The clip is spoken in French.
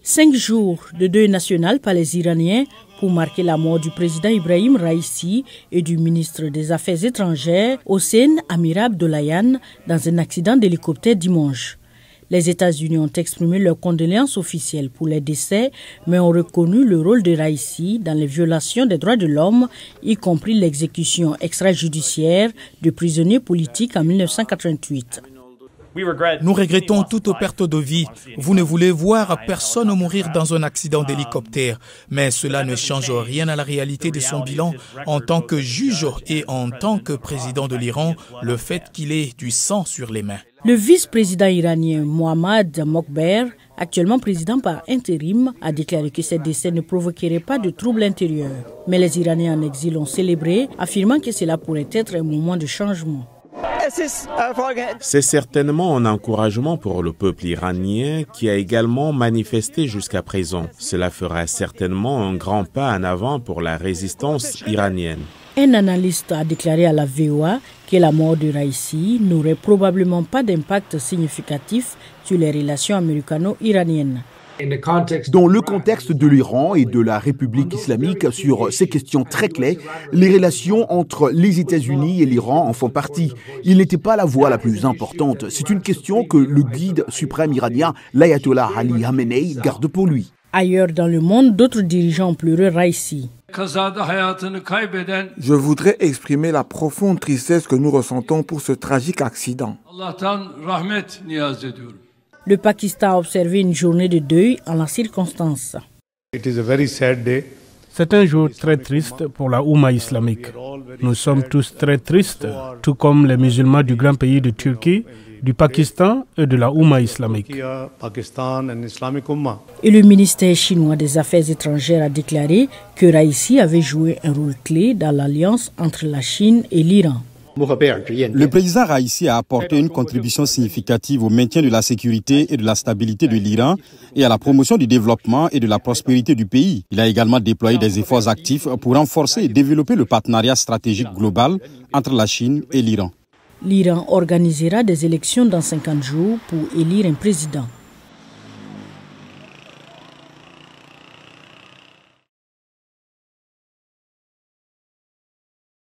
5 jours de deuil national par les Iraniens pour marquer la mort du président Ibrahim Raïssi et du ministre des Affaires étrangères Hossein Amir-Abdollahian dans un accident d'hélicoptère dimanche. Les États-Unis ont exprimé leurs condoléances officielles pour les décès, mais ont reconnu le rôle de Raïssi dans les violations des droits de l'homme, y compris l'exécution extrajudiciaire de prisonniers politiques en 1988. Nous regrettons toute perte de vie. Vous ne voulez voir personne mourir dans un accident d'hélicoptère. Mais cela ne change rien à la réalité de son bilan en tant que juge et en tant que président de l'Iran, le fait qu'il ait du sang sur les mains. Le vice-président iranien Mohammad Mokber, actuellement président par intérim, a déclaré que ces décès ne provoqueraient pas de troubles intérieurs. Mais les Iraniens en exil ont célébré, affirmant que cela pourrait être un moment de changement. C'est certainement un encouragement pour le peuple iranien qui a également manifesté jusqu'à présent. Cela fera certainement un grand pas en avant pour la résistance iranienne. Un analyste a déclaré à la VOA que la mort de Raïssi n'aurait probablement pas d'impact significatif sur les relations américano-iraniennes. Dans le contexte de l'Iran et de la République islamique sur ces questions très claires, les relations entre les États-Unis et l'Iran en font partie. Il n'était pas la voie la plus importante. C'est une question que le guide suprême iranien, l'ayatollah Ali Khamenei, garde pour lui. Ailleurs dans le monde, d'autres dirigeants ont pleuré Raïssi. Je voudrais exprimer la profonde tristesse que nous ressentons pour ce tragique accident. Le Pakistan a observé une journée de deuil en la circonstance. C'est un jour très triste pour la Oumma islamique. Nous sommes tous très tristes, tout comme les musulmans du grand pays de Turquie, du Pakistan et de la Oumma islamique. Et le ministère chinois des Affaires étrangères a déclaré que Raïssi avait joué un rôle clé dans l'alliance entre la Chine et l'Iran. Le président Raïssi a apporté une contribution significative au maintien de la sécurité et de la stabilité de l'Iran et à la promotion du développement et de la prospérité du pays. Il a également déployé des efforts actifs pour renforcer et développer le partenariat stratégique global entre la Chine et l'Iran. L'Iran organisera des élections dans 50 jours pour élire un président.